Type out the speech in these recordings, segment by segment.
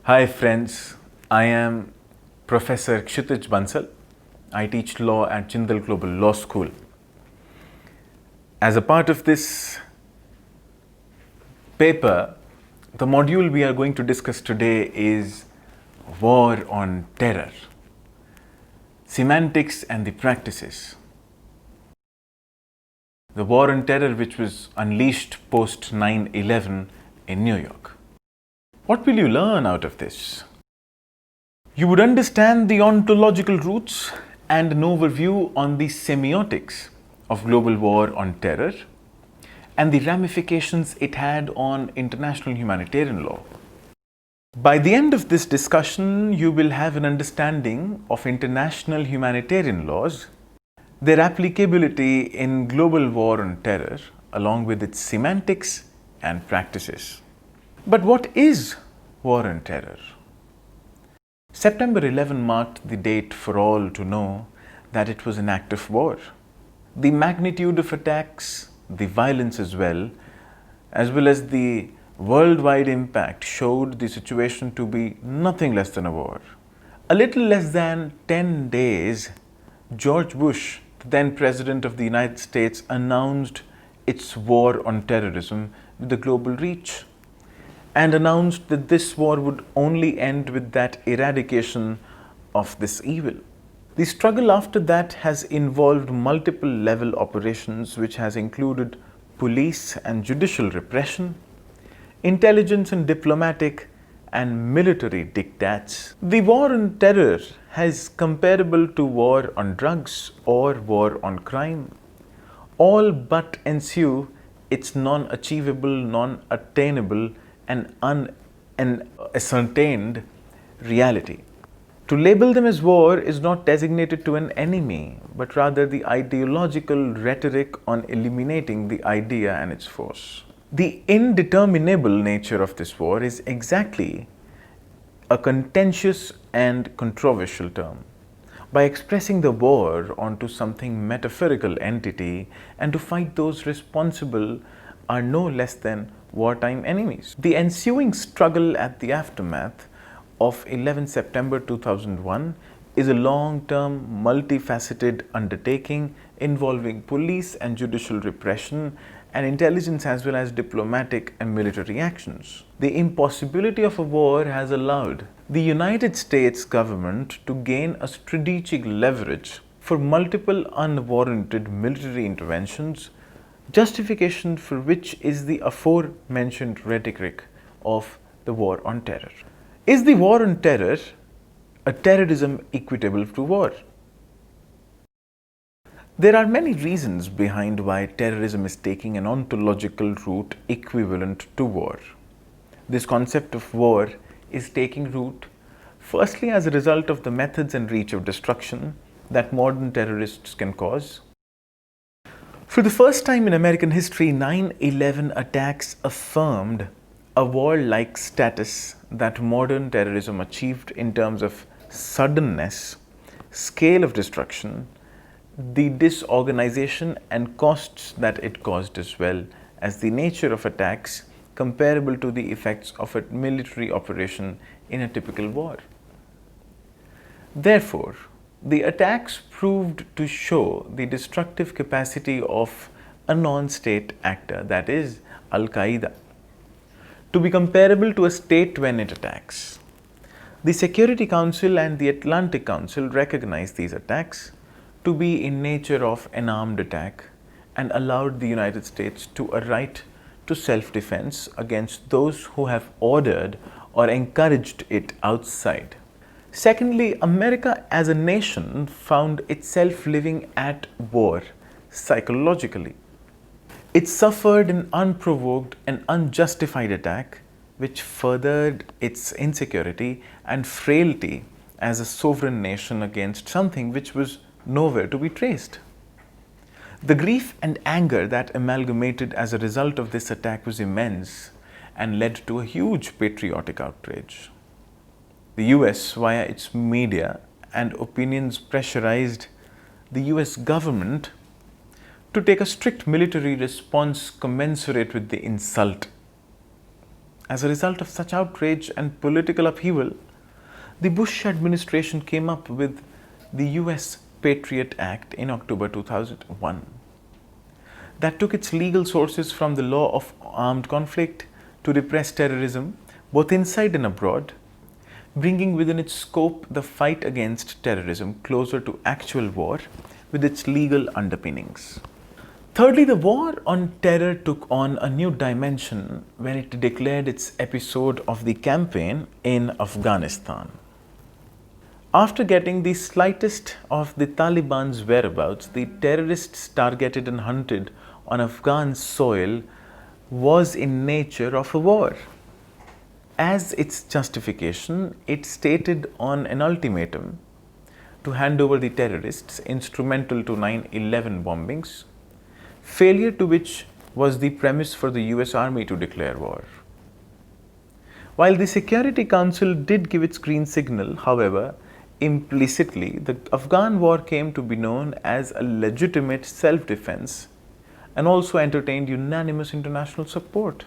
Hi friends, I am Professor Kshitij Bansal. I teach law at Jindal Global Law School. As a part of this paper, the module we are going to discuss today is War on Terror, Semantics and the Practices. The war on terror which was unleashed post 9/11 in New York. What will you learn out of this? You would understand the ontological roots and an overview on the semiotics of global war on terror and the ramifications it had on international humanitarian law. By the end of this discussion, you will have an understanding of international humanitarian laws, their applicability in global war on terror, along with its semantics and practices. But what is war on terror? September 11 marked the date for all to know that it was an act of war. The magnitude of attacks, the violence as well as the worldwide impact showed the situation to be nothing less than a war. A little less than 10 days, George Bush, the then President of the United States, announced its war on terrorism with a global reach and announced that this war would only end with that eradication of this evil. The struggle after that has involved multiple level operations which has included police and judicial repression, intelligence and diplomatic and military diktats. The war on terror is comparable to war on drugs or war on crime. All but ensue its non-achievable, non-attainable and unascertained reality. To label them as war is not designated to an enemy, but rather the ideological rhetoric on eliminating the idea and its force. The indeterminable nature of this war is exactly a contentious and controversial term. By expressing the war onto something metaphorical entity and to fight those responsible are no less than wartime enemies. The ensuing struggle at the aftermath of 11 September 2001 is a long-term, multifaceted undertaking involving police and judicial repression and intelligence as well as diplomatic and military actions. The impossibility of a war has allowed the United States government to gain a strategic leverage for multiple unwarranted military interventions, justification for which is the aforementioned rhetoric of the war on terror. Is the war on terror a terrorism equitable to war? There are many reasons behind why terrorism is taking an ontological route equivalent to war. This concept of war is taking root firstly as a result of the methods and reach of destruction that modern terrorists can cause. For the first time in American history, 9/11 attacks affirmed a war-like status that modern terrorism achieved in terms of suddenness, scale of destruction, the disorganization and costs that it caused, as well as the nature of attacks comparable to the effects of a military operation in a typical war. Therefore, the attacks proved to show the destructive capacity of a non-state actor, that is, Al-Qaeda, to be comparable to a state when it attacks. The Security Council and the Atlantic Council recognized these attacks to be in nature of an armed attack and allowed the United States to a right to self-defense against those who have ordered or encouraged it outside. Secondly, America as a nation found itself living at war psychologically. It suffered an unprovoked and unjustified attack which furthered its insecurity and frailty as a sovereign nation against something which was nowhere to be traced. The grief and anger that amalgamated as a result of this attack was immense and led to a huge patriotic outrage. The US, via its media and opinions, pressurized the US government to take a strict military response commensurate with the insult. As a result of such outrage and political upheaval, the Bush administration came up with the US Patriot Act in October 2001 that took its legal sources from the law of armed conflict to repress terrorism both inside and abroad, bringing within its scope the fight against terrorism closer to actual war with its legal underpinnings. Thirdly, the war on terror took on a new dimension when it declared its episode of the campaign in Afghanistan. After getting the slightest of the Taliban's whereabouts, the terrorists targeted and hunted on Afghan soil was in nature of a war. As its justification, it stated on an ultimatum to hand over the terrorists instrumental to 9/11 bombings, failure to which was the premise for the US Army to declare war. While the Security Council did give its green signal, however, implicitly, the Afghan war came to be known as a legitimate self-defense and also entertained unanimous international support.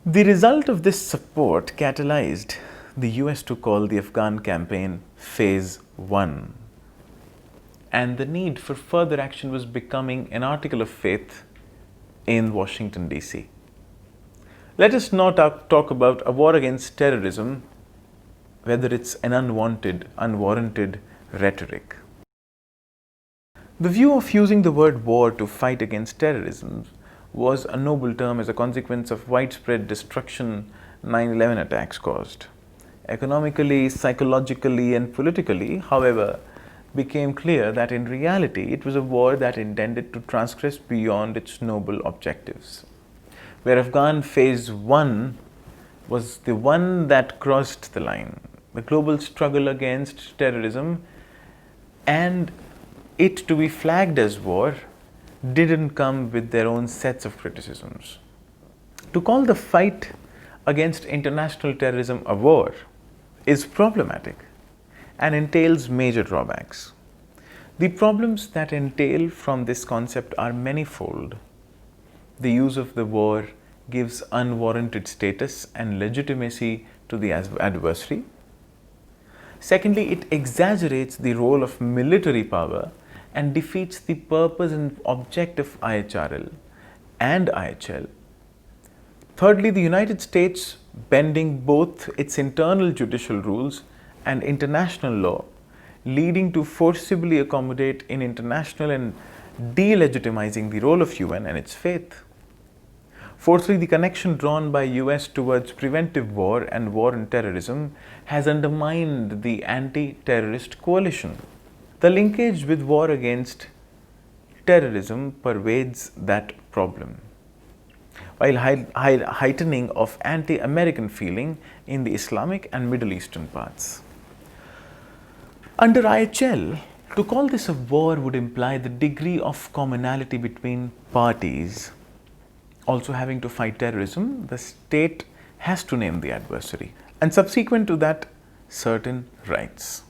The result of this support catalyzed the US to call the Afghan campaign Phase 1, and the need for further action was becoming an article of faith in Washington, D.C. Let us not talk about a war against terrorism, whether it's an unwarranted rhetoric. The view of using the word war to fight against terrorism was a noble term as a consequence of widespread destruction 9/11 attacks caused. Economically, psychologically, and politically, however, became clear that in reality it was a war that intended to transgress beyond its noble objectives. Where Afghan Phase 1 was the one that crossed the line, the global struggle against terrorism, and it to be flagged as war didn't come with their own sets of criticisms. To call the fight against international terrorism a war is problematic and entails major drawbacks. The problems that entail from this concept are manifold. The use of the war gives unwarranted status and legitimacy to the adversary. Secondly, it exaggerates the role of military power and defeats the purpose and object of IHRL and IHL. Thirdly, the United States, bending both its internal judicial rules and international law, leading to forcibly accommodate in international and delegitimizing the role of UN and its faith. Fourthly, the connection drawn by US towards preventive war and war on terrorism has undermined the anti-terrorist coalition. The linkage with war against terrorism pervades that problem, while heightening of anti-American feeling in the Islamic and Middle Eastern parts. Under IHL, to call this a war would imply the degree of commonality between parties also having to fight terrorism. The state has to name the adversary, and subsequent to that, certain rights.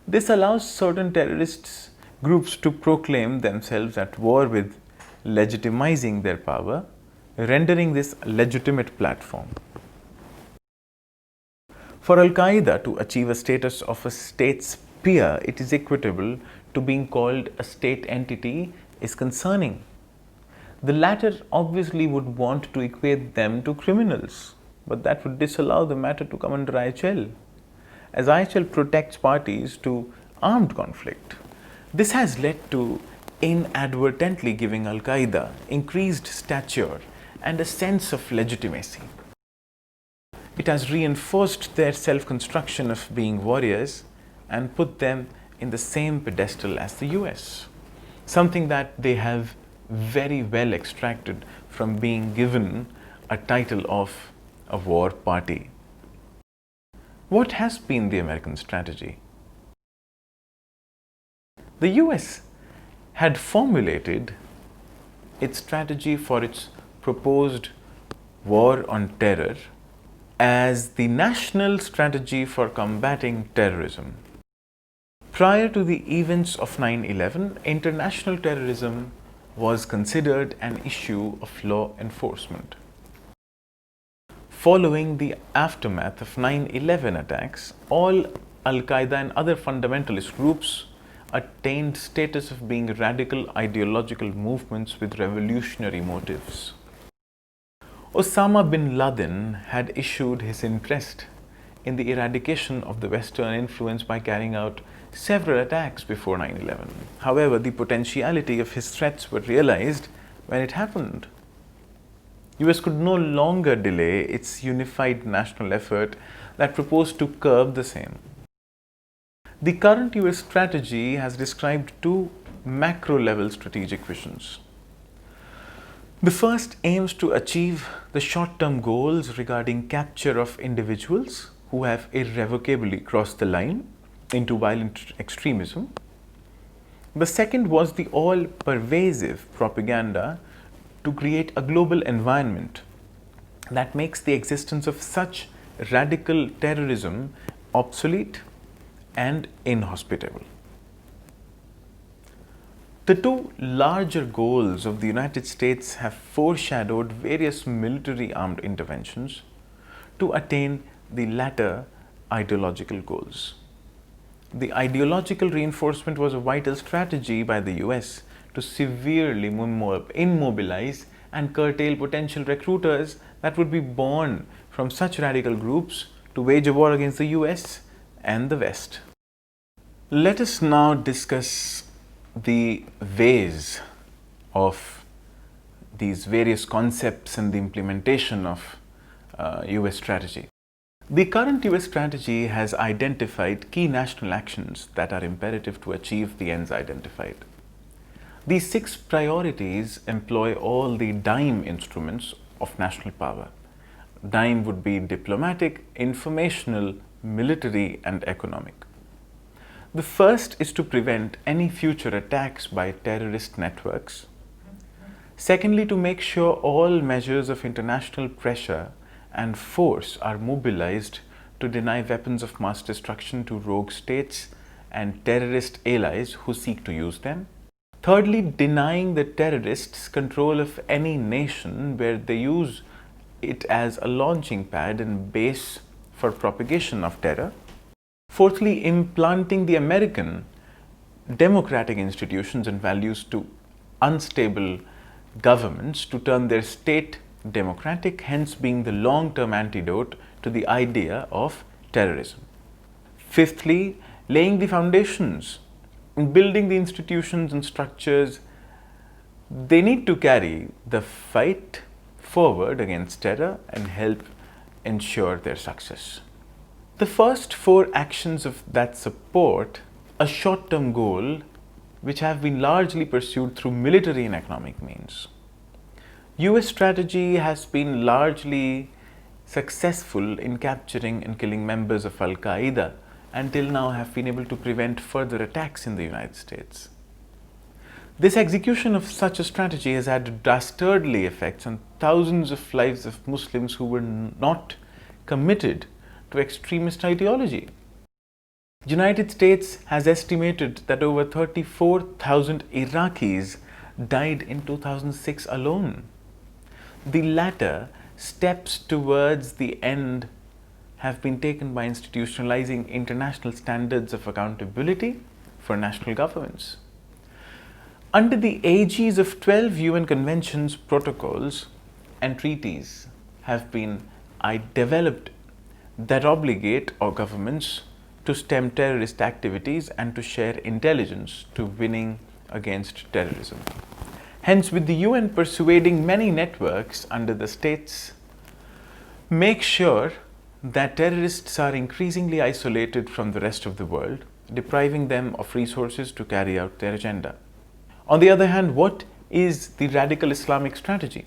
This allows certain terrorist groups to proclaim themselves at war with, legitimizing their power, rendering this a legitimate platform. For Al-Qaeda to achieve a status of a state's peer, it is equitable to being called a state entity is concerning. The latter obviously would want to equate them to criminals, but that would disallow the matter to come under IHL, as IHL protects parties to armed conflict. This has led to inadvertently giving Al-Qaeda increased stature and a sense of legitimacy. It has reinforced their self-construction of being warriors and put them in the same pedestal as the US, something that they have very well extracted from being given a title of a war party. What has been the American strategy? The US had formulated its strategy for its proposed war on terror as the national strategy for combating terrorism. Prior to the events of 9/11, international terrorism was considered an issue of law enforcement. Following the aftermath of 9/11 attacks, all Al-Qaeda and other fundamentalist groups attained status of being radical ideological movements with revolutionary motives. Osama bin Laden had issued his interest in the eradication of the Western influence by carrying out several attacks before 9/11. However, the potentiality of his threats were realized when it happened. US could no longer delay its unified national effort that proposed to curb the same. The current US strategy has described two macro-level strategic visions. The first aims to achieve the short-term goals regarding capture of individuals who have irrevocably crossed the line into violent extremism. The second was the all-pervasive propaganda to create a global environment that makes the existence of such radical terrorism obsolete and inhospitable. The two larger goals of the United States have foreshadowed various military armed interventions to attain the latter ideological goals. The ideological reinforcement was a vital strategy by the US to severely immobilize and curtail potential recruiters that would be born from such radical groups to wage a war against the US and the West. Let us now discuss the ways of these various concepts and the implementation of US strategy. The current US strategy has identified key national actions that are imperative to achieve the ends identified. These 6 priorities employ all the DIME instruments of national power. DIME would be diplomatic, informational, military, and economic. The first is to prevent any future attacks by terrorist networks. Secondly, to make sure all measures of international pressure and force are mobilized to deny weapons of mass destruction to rogue states and terrorist allies who seek to use them. Thirdly, denying the terrorists control of any nation where they use it as a launching pad and base for propagation of terror. Fourthly, implanting the American democratic institutions and values to unstable governments to turn their state democratic, hence being the long-term antidote to the idea of terrorism. Fifthly, laying the foundations and building the institutions and structures they need to carry the fight forward against terror and help ensure their success. The first 4 actions of that support a short-term goal which have been largely pursued through military and economic means. US strategy has been largely successful in capturing and killing members of Al-Qaeda and till now have been able to prevent further attacks in the United States. This execution of such a strategy has had dastardly effects on thousands of lives of Muslims who were not committed to extremist ideology. The United States has estimated that over 34,000 Iraqis died in 2006 alone. The latter steps towards the end have been taken by institutionalizing international standards of accountability for national governments. Under the aegis of 12 UN conventions, protocols, and treaties have been developed that obligate our governments to stem terrorist activities and to share intelligence to winning against terrorism. Hence, with the UN persuading many networks under the states, make sure that terrorists are increasingly isolated from the rest of the world, depriving them of resources to carry out their agenda. On the other hand, what is the radical Islamic strategy?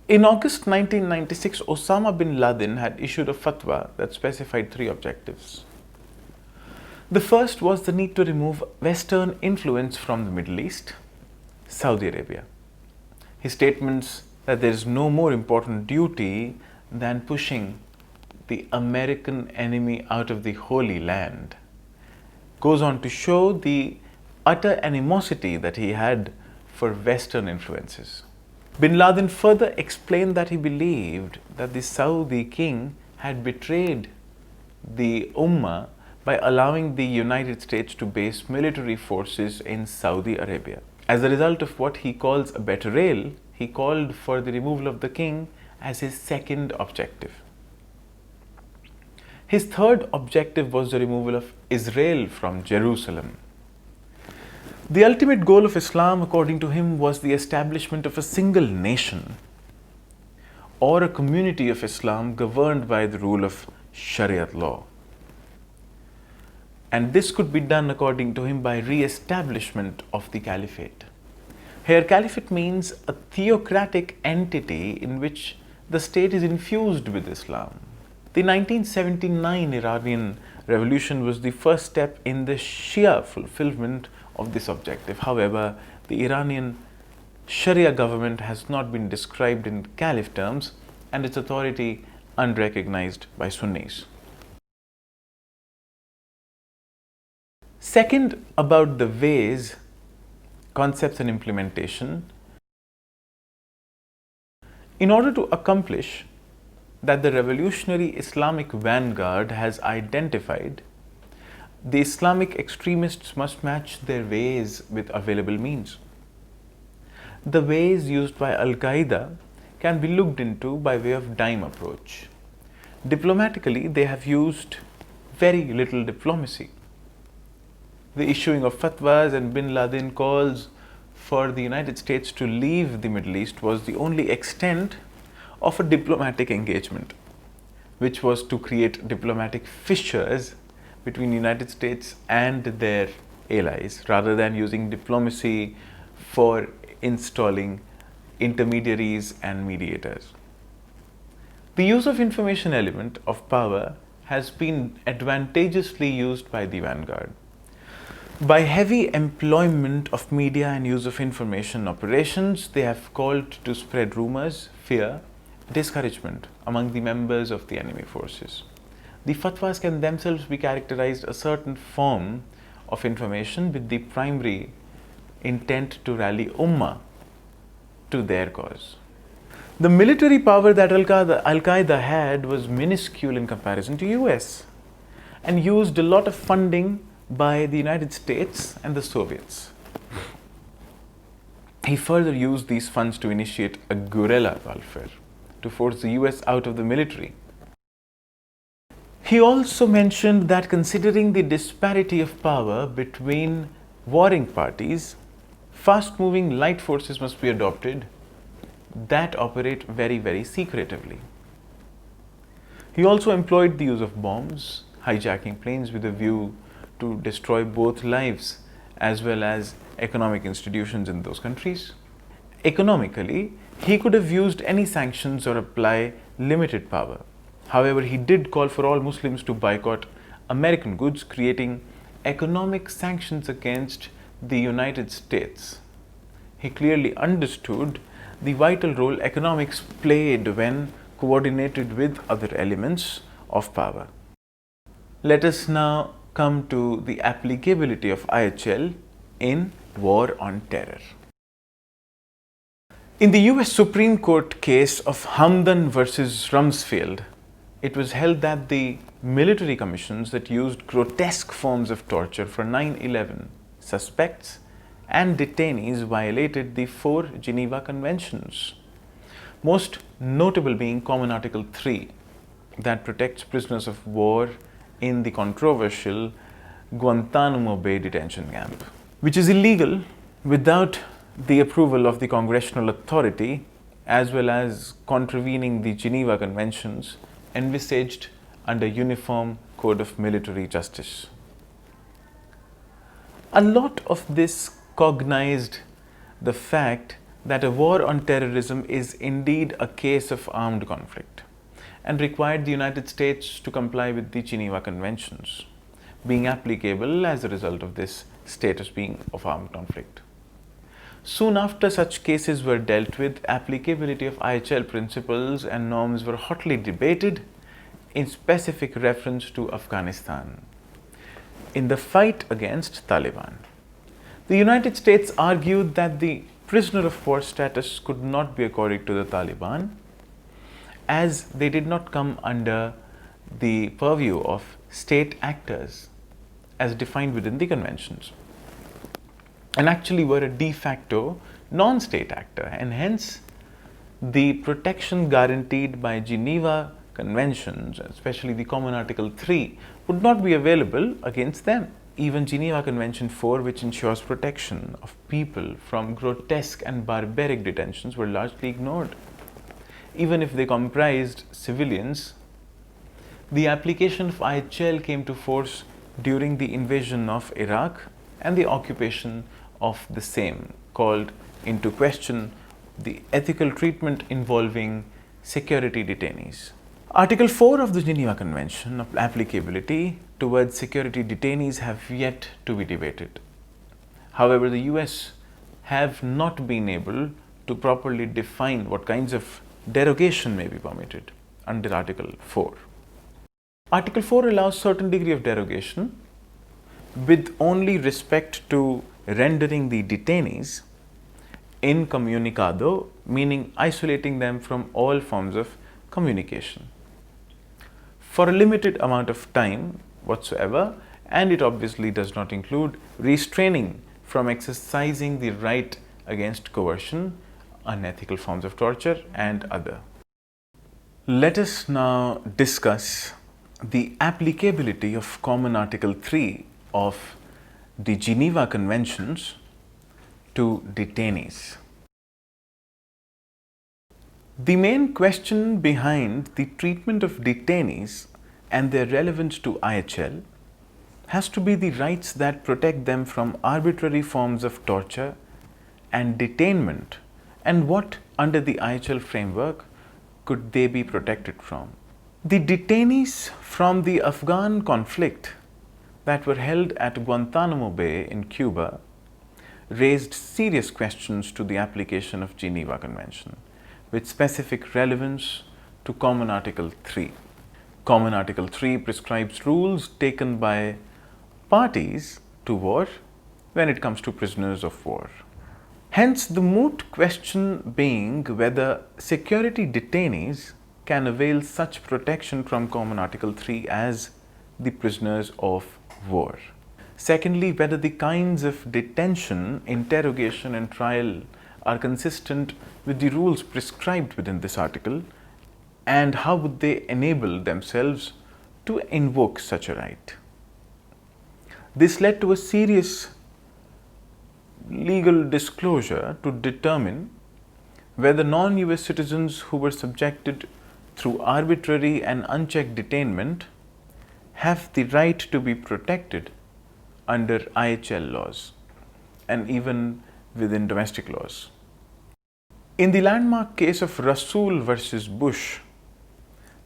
In August 1996, Osama bin Laden had issued a fatwa that specified 3 objectives. The first was the need to remove Western influence from the Middle East, Saudi Arabia. His statements that there is no more important duty than pushing the American enemy out of the Holy Land, goes on to show the utter animosity that he had for Western influences. Bin Laden further explained that he believed that the Saudi king had betrayed the Ummah by allowing the United States to base military forces in Saudi Arabia. As a result of what he calls a betrayal, he called for the removal of the king as his second objective. His third objective was the removal of Israel from Jerusalem. The ultimate goal of Islam, according to him, was the establishment of a single nation or a community of Islam governed by the rule of Shariat law. And this could be done, according to him, by re-establishment of the caliphate. Here, caliphate means a theocratic entity in which the state is infused with Islam. The 1979 Iranian revolution was the first step in the Shia fulfillment of this objective. However, the Iranian Sharia government has not been described in caliph terms and its authority unrecognized by Sunnis. Second, about the ways, concepts and implementation. In order to accomplish that the revolutionary Islamic vanguard has identified, the Islamic extremists must match their ways with available means. The ways used by Al-Qaeda can be looked into by way of dime approach. Diplomatically, they have used very little diplomacy. The issuing of fatwas and Bin Laden calls for the United States to leave the Middle East was the only extent of a diplomatic engagement, which was to create diplomatic fissures between the United States and their allies, rather than using diplomacy for installing intermediaries and mediators. The use of information element of power has been advantageously used by the vanguard. By heavy employment of media and use of information operations, they have called to spread rumors, fear, discouragement among the members of the enemy forces. The fatwas can themselves be characterized a certain form of information with the primary intent to rally Ummah to their cause. The military power that Al-Qaeda had was minuscule in comparison to US and used a lot of funding by the United States and the Soviets. He further used these funds to initiate a guerrilla warfare to force the US out of the military. He also mentioned that considering the disparity of power between warring parties, fast-moving light forces must be adopted that operate very, very secretively. He also employed the use of bombs, hijacking planes with a view to destroy both lives as well as economic institutions in those countries. Economically, he could have used any sanctions or apply limited power. However, he did call for all Muslims to boycott American goods, creating economic sanctions against the United States. He clearly understood the vital role economics played when coordinated with other elements of power. Let us now come to the applicability of IHL in war on terror. In the US Supreme Court case of Hamdan versus Rumsfeld, it was held that the military commissions that used grotesque forms of torture for 9/11 suspects and detainees violated the 4 Geneva Conventions, most notable being Common Article 3 that protects prisoners of war in the controversial Guantanamo Bay detention camp, which is illegal without the approval of the congressional authority, as well as contravening the Geneva Conventions envisaged under Uniform Code of Military Justice. A lot of this cognized the fact that a war on terrorism is indeed a case of armed conflict and required the United States to comply with the Geneva Conventions, being applicable as a result of this status being of armed conflict. Soon after such cases were dealt with, applicability of IHL principles and norms were hotly debated in specific reference to Afghanistan in the fight against Taliban. The United States argued that the prisoner of war status could not be accorded to the Taliban as they did not come under the purview of state actors as defined within the conventions, and actually were a de facto non-state actor, and hence the protection guaranteed by Geneva Conventions, especially the Common Article 3, would not be available against them. Even Geneva Convention 4, which ensures protection of people from grotesque and barbaric detentions, were largely ignored. Even if they comprised civilians, the application of IHL came to force during the invasion of Iraq and the occupation of the same, called into question the ethical treatment involving security detainees. Article 4 of the Geneva Convention of applicability towards security detainees have yet to be debated. However, the US have not been able to properly define what kinds of derogation may be permitted under Article 4. Article 4 allows certain degree of derogation with only respect to rendering the detainees incommunicado, meaning isolating them from all forms of communication for a limited amount of time whatsoever, and it obviously does not include restraining from exercising the right against coercion, unethical forms of torture, and other. Let us now discuss the applicability of Common Article 3 of the Geneva Conventions to detainees. The main question behind the treatment of detainees and their relevance to IHL has to be the rights that protect them from arbitrary forms of torture and detainment, and what under the IHL framework could they be protected from. The detainees from the Afghan conflict that were held at Guantanamo Bay in Cuba raised serious questions to the application of Geneva Convention with specific relevance to Common Article 3. Common Article 3 prescribes rules taken by parties to war when it comes to prisoners of war. Hence, the moot question being whether security detainees can avail such protection from Common Article 3 as the prisoners of war. Secondly, whether the kinds of detention, interrogation, and trial are consistent with the rules prescribed within this article, and how would they enable themselves to invoke such a right. This led to a serious legal disclosure to determine whether non-US citizens who were subjected through arbitrary and unchecked detainment have the right to be protected under IHL laws and even within domestic laws. In the landmark case of Rasool versus Bush,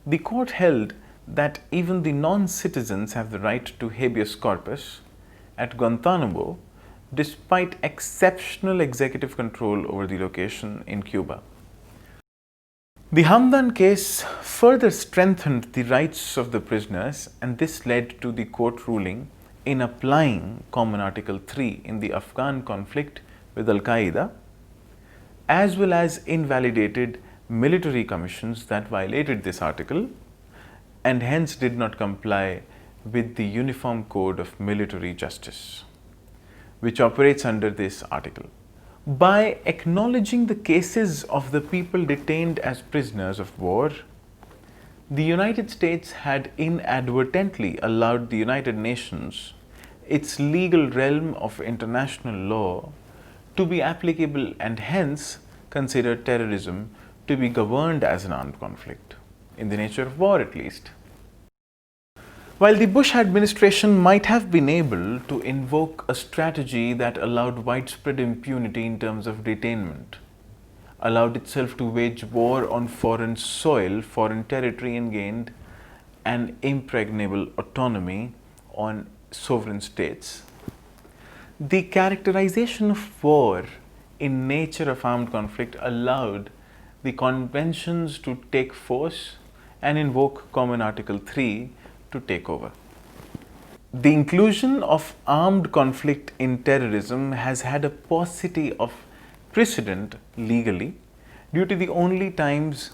the court held that even the non-citizens have the right to habeas corpus at Guantanamo despite exceptional executive control over the location in Cuba. The Hamdan case further strengthened the rights of the prisoners, and this led to the court ruling in applying Common Article 3 in the Afghan conflict with Al-Qaeda, as well as invalidated military commissions that violated this article and hence did not comply with the Uniform Code of Military Justice, which operates under this article. By acknowledging the cases of the people detained as prisoners of war, the United States had inadvertently allowed the United Nations its legal realm of international law to be applicable and hence considered terrorism to be governed as an armed conflict, in the nature of war at least. While the Bush administration might have been able to invoke a strategy that allowed widespread impunity in terms of detainment, allowed itself to wage war on foreign soil, foreign territory, and gained an impregnable autonomy on sovereign states, the characterization of war in nature of armed conflict allowed the conventions to take force and invoke Common Article 3 to take over. The inclusion of armed conflict in terrorism has had a paucity of precedent legally due to the only times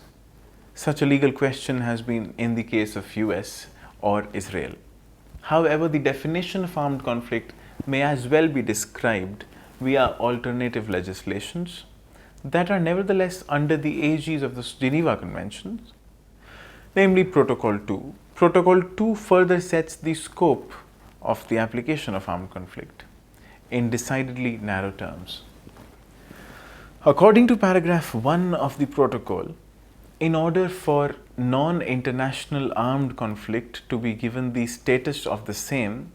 such a legal question has been in the case of US or Israel. However, the definition of armed conflict may as well be described via alternative legislations that are nevertheless under the aegis of the Geneva Conventions, namely Protocol 2. Protocol 2 further sets the scope of the application of armed conflict in decidedly narrow terms. According to paragraph 1 of the protocol, in order for non-international armed conflict to be given the status of the same,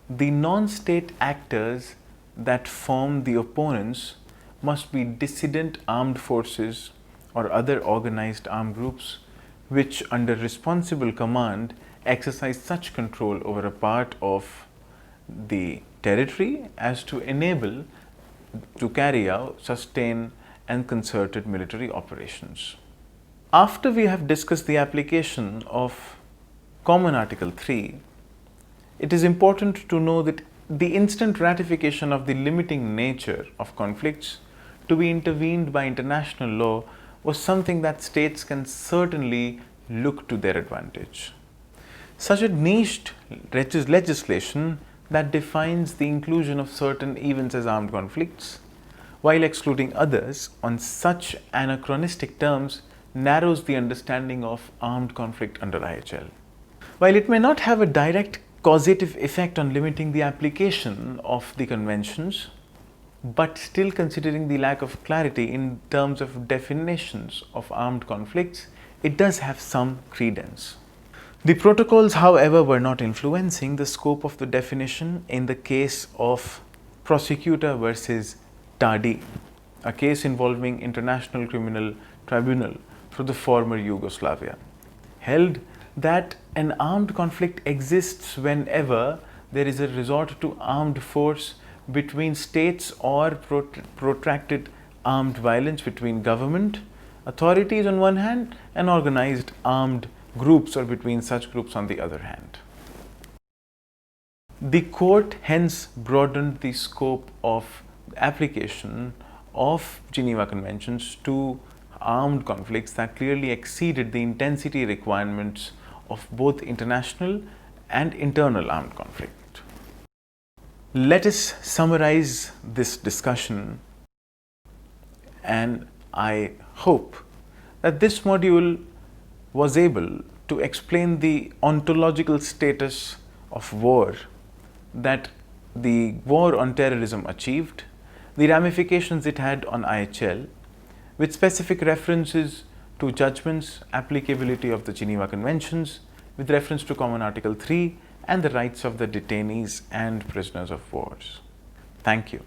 the non-state actors that form the opponents must be dissident armed forces or other organized armed groups which under responsible command exercise such control over a part of the territory as to enable to carry out, sustain and concerted military operations. After we have discussed the application of Common Article 3, it is important to know that the instant ratification of the limiting nature of conflicts to be intervened by international law was something that states can certainly look to their advantage. Such a niched legislation that defines the inclusion of certain events as armed conflicts while excluding others on such anachronistic terms narrows the understanding of armed conflict under IHL. While it may not have a direct causative effect on limiting the application of the conventions, but still considering the lack of clarity in terms of definitions of armed conflicts, it does have some credence. The protocols, however, were not influencing the scope of the definition in the case of Prosecutor versus Tadi, a case involving International Criminal Tribunal for the former Yugoslavia, held that an armed conflict exists whenever there is a resort to armed force between states or protracted armed violence between government authorities on one hand and organized armed groups or between such groups on the other hand. The court hence broadened the scope of application of Geneva Conventions to armed conflicts that clearly exceeded the intensity requirements of both international and internal armed conflict. Let us summarize this discussion, and I hope that this module was able to explain the ontological status of war that the war on terrorism achieved, the ramifications it had on IHL, with specific references to judgments, applicability of the Geneva Conventions, with reference to Common Article 3 and the rights of the detainees and prisoners of war. Thank you.